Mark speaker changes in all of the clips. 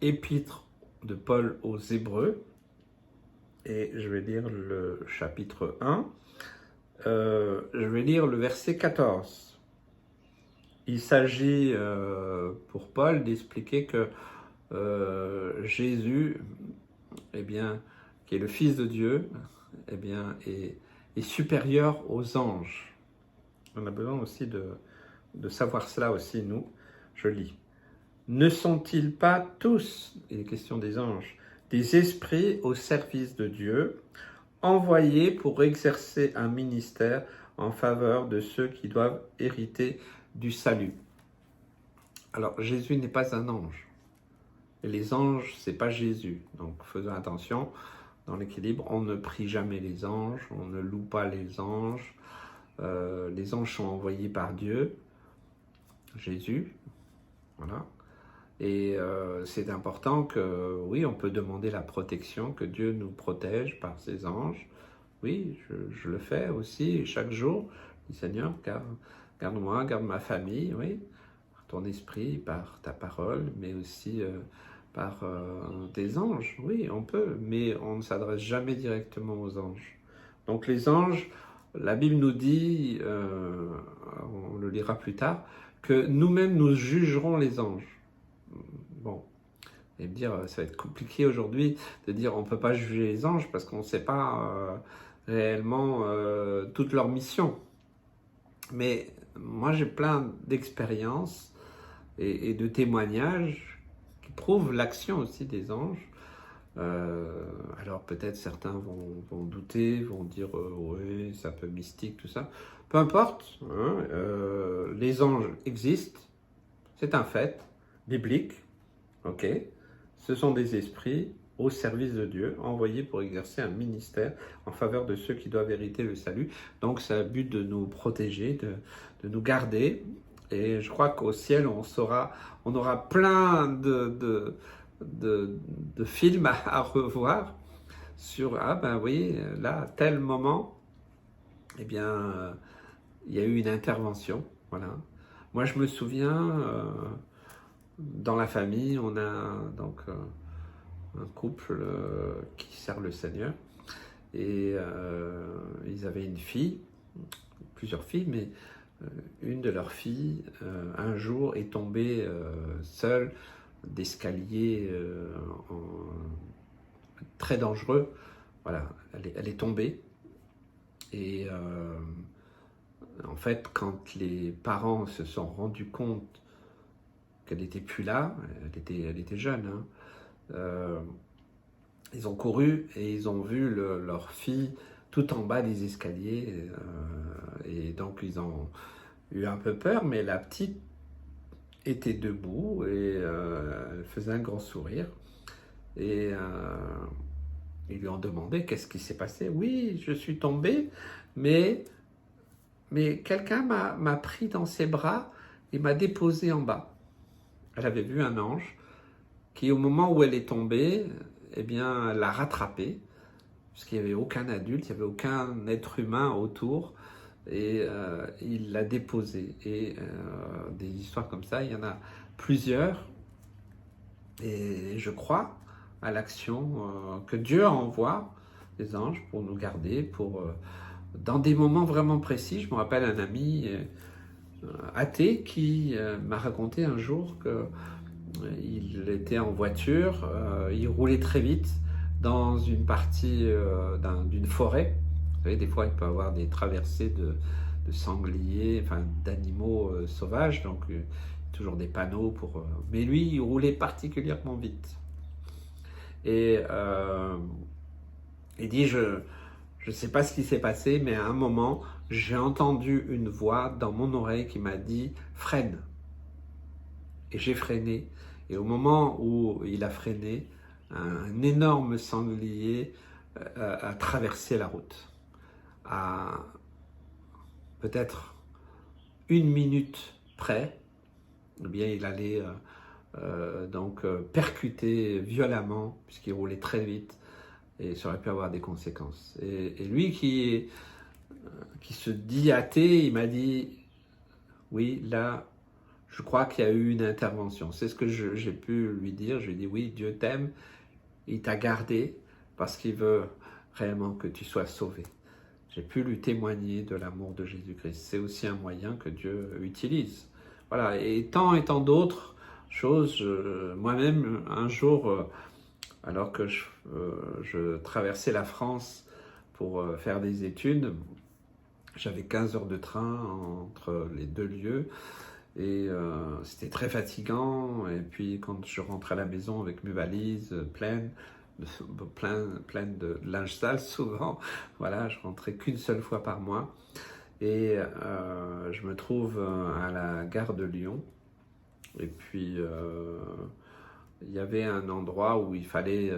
Speaker 1: épître de Paul aux Hébreux, et je vais lire le chapitre 1. Je vais lire le verset 14. Il s'agit pour Paul d'expliquer que Jésus, eh bien, qui est le Fils de Dieu, eh bien, est supérieur aux anges. On a besoin aussi de savoir cela aussi, nous. Je lis. Ne sont-ils pas tous, il est question des anges, des esprits au service de Dieu, envoyés pour exercer un ministère en faveur de ceux qui doivent hériter du salut? Alors, Jésus n'est pas un ange. Et les anges, c'est pas Jésus. Donc, faisons attention dans l'équilibre. On ne prie jamais les anges, on ne loue pas les anges. Les anges sont envoyés par Dieu, Jésus, voilà. Et c'est important que, oui, on peut demander la protection, que Dieu nous protège par ses anges. Oui, je le fais aussi chaque jour. Je dis, Seigneur, garde-moi, garde ma famille, oui, par ton esprit, par ta parole, mais aussi par des anges. Oui, on peut, mais on ne s'adresse jamais directement aux anges. Donc les anges, la Bible nous dit, on le lira plus tard, que nous-mêmes nous jugerons les anges. Bon, et me dire, ça va être compliqué aujourd'hui de dire on ne peut pas juger les anges parce qu'on ne sait pas réellement toute leur mission. Mais moi j'ai plein d'expériences et de témoignages qui prouvent l'action aussi des anges. Alors peut-être certains vont douter, vont dire oui, c'est un peu mystique, tout ça. Peu importe, hein, les anges existent, c'est un fait biblique, ok. Ce sont des esprits au service de Dieu, envoyés pour exercer un ministère en faveur de ceux qui doivent hériter le salut. Donc c'est un but de nous protéger, de nous garder. Et je crois qu'au ciel, on aura plein de films à revoir sur, ah ben oui, là, à tel moment, eh bien, il y a eu une intervention, voilà. Moi, je me souviens, dans la famille, on a donc un couple qui sert le Seigneur, et ils avaient une fille, plusieurs filles, mais une de leurs filles, un jour, est tombée seule d'escalier très dangereux. Voilà, elle est tombée. Et en fait, quand les parents se sont rendus compte qu'elle n'était plus là, elle était jeune, hein, ils ont couru et ils ont vu leur fille tout en bas des escaliers. Et donc, ils ont eu un peu peur, mais la petite était debout et elle faisait un grand sourire. Et ils lui ont demandé qu'est-ce qui s'est passé. Oui, je suis tombée, mais quelqu'un m'a pris dans ses bras et m'a déposé en bas. Elle avait vu un ange qui, au moment où elle est tombée, eh bien, l'a rattrapée, parce qu'il n'y avait aucun adulte, il n'y avait aucun être humain autour, et il l'a déposée. Et des histoires comme ça, il y en a plusieurs, et je crois à l'action que Dieu envoie des anges pour nous garder, pour dans des moments vraiment précis. Je me rappelle un ami athée qui m'a raconté un jour qu'il était en voiture, il roulait très vite dans une partie d'une forêt. Vous savez, des fois, il peut y avoir des traversées de sangliers, enfin d'animaux sauvages, donc toujours des panneaux pour... mais lui, il roulait particulièrement vite. Et il dit, je ne sais pas ce qui s'est passé, mais à un moment, j'ai entendu une voix dans mon oreille qui m'a dit « freine ». Et j'ai freiné. Et au moment où il a freiné, un énorme sanglier a traversé la route. À peut-être 1 minute près, eh bien, il allait donc percuter violemment, puisqu'il roulait très vite, et ça aurait pu avoir des conséquences. Et lui qui se dit athée, il m'a dit, oui, là, je crois qu'il y a eu une intervention. C'est ce que j'ai pu lui dire. Je lui ai dit, oui, Dieu t'aime, il t'a gardé parce qu'il veut réellement que tu sois sauvé. J'ai pu lui témoigner de l'amour de Jésus-Christ. C'est aussi un moyen que Dieu utilise. Voilà, et tant d'autres choses. Moi-même, un jour, alors que je traversais la France pour faire des études, j'avais 15 heures de train entre les deux lieux. Et c'était très fatigant. Et puis quand je rentrais à la maison avec mes valises pleines de linge sale, souvent, voilà, je rentrais qu'une seule fois par mois. Et je me trouve à la gare de Lyon. Et puis il y avait un endroit où il fallait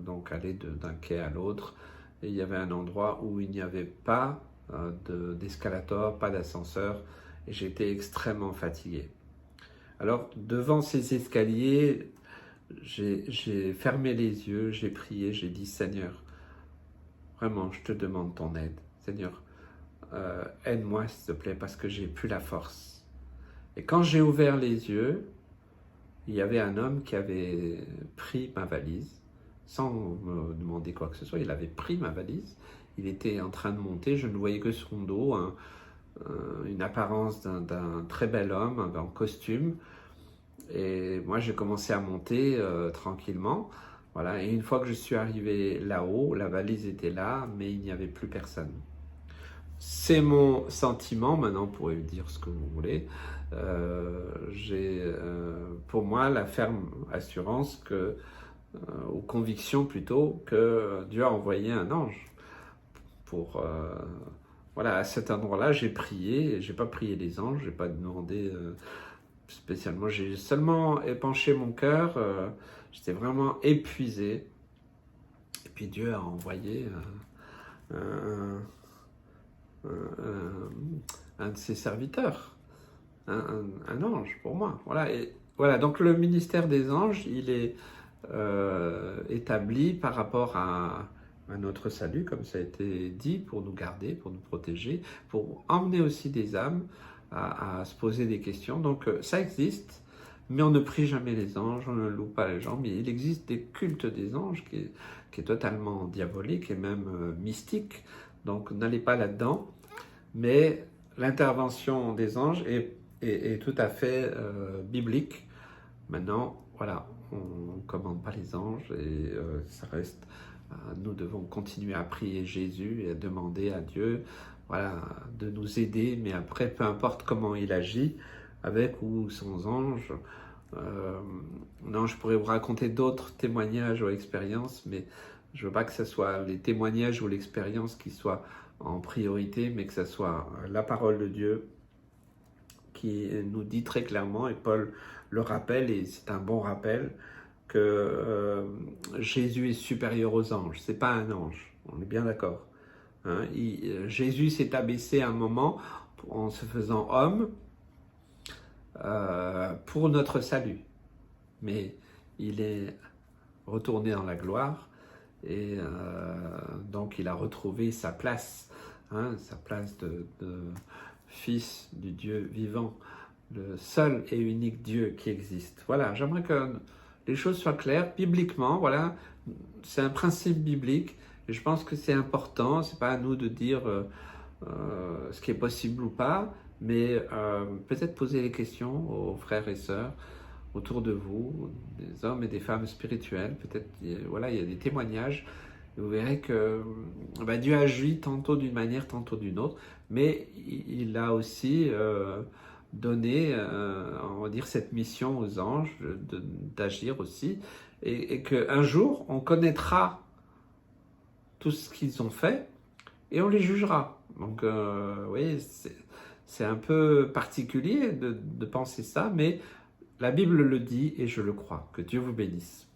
Speaker 1: donc aller d'un quai à l'autre. Et il y avait un endroit où il n'y avait pas d'escalator, pas d'ascenseur. Et j'étais extrêmement fatigué. Alors, devant ces escaliers, j'ai fermé les yeux, j'ai prié, j'ai dit, Seigneur, vraiment, je te demande ton aide. Seigneur, aide-moi, s'il te plaît, parce que j'ai plus la force. Et quand j'ai ouvert les yeux, il y avait un homme qui avait pris ma valise, sans me demander quoi que ce soit. Il avait pris ma valise, il était en train de monter, je ne voyais que son dos, une apparence d'un très bel homme en costume. Et moi, j'ai commencé à monter tranquillement. Voilà. Et une fois que je suis arrivé là-haut, la valise était là, mais il n'y avait plus personne. C'est mon sentiment, maintenant vous pourrez dire ce que vous voulez. J'ai pour moi la ferme assurance ou conviction plutôt, que Dieu a envoyé un ange pour... voilà, à cet endroit-là, j'ai prié, j'ai pas prié les anges, j'ai pas demandé spécialement, j'ai seulement épanché mon cœur, j'étais vraiment épuisé. Et puis Dieu a envoyé un de ses serviteurs, un ange pour moi. Voilà, et voilà, donc le ministère des anges, il est établi par rapport à notre salut, comme ça a été dit, pour nous garder, pour nous protéger, pour emmener aussi des âmes à se poser des questions. Donc ça existe, mais on ne prie jamais les anges, on ne loue pas les gens, mais il existe des cultes des anges qui est totalement diabolique et même mystique, donc n'allez pas là-dedans, mais l'intervention des anges est tout à fait biblique. Maintenant, voilà, on ne commande pas les anges et ça reste... nous devons continuer à prier Jésus et à demander à Dieu, voilà, de nous aider, mais après, peu importe comment il agit, avec ou sans ange. Non, je pourrais vous raconter d'autres témoignages ou expériences, mais je veux pas que ce soit les témoignages ou l'expérience qui soient en priorité, mais que ce soit la parole de Dieu qui nous dit très clairement, et Paul le rappelle, et c'est un bon rappel, que Jésus est supérieur aux anges. C'est pas un ange, on est bien d'accord. Hein, Jésus s'est abaissé à un moment en se faisant homme pour notre salut. Mais il est retourné dans la gloire et donc il a retrouvé sa place, hein, sa place de fils du Dieu vivant, le seul et unique Dieu qui existe. Voilà, j'aimerais que les choses soient claires, bibliquement, voilà, c'est un principe biblique, et je pense que c'est important, c'est pas à nous de dire ce qui est possible ou pas, mais peut-être poser les questions aux frères et sœurs autour de vous, des hommes et des femmes spirituels, peut-être, voilà, il y a des témoignages, et vous verrez que Dieu agit tantôt d'une manière, tantôt d'une autre, mais il a aussi... donner, on va dire, cette mission aux anges d'agir aussi, et qu'un jour, on connaîtra tout ce qu'ils ont fait, et on les jugera. Donc, vous voyez, c'est un peu particulier de penser ça, mais la Bible le dit, et je le crois. Que Dieu vous bénisse.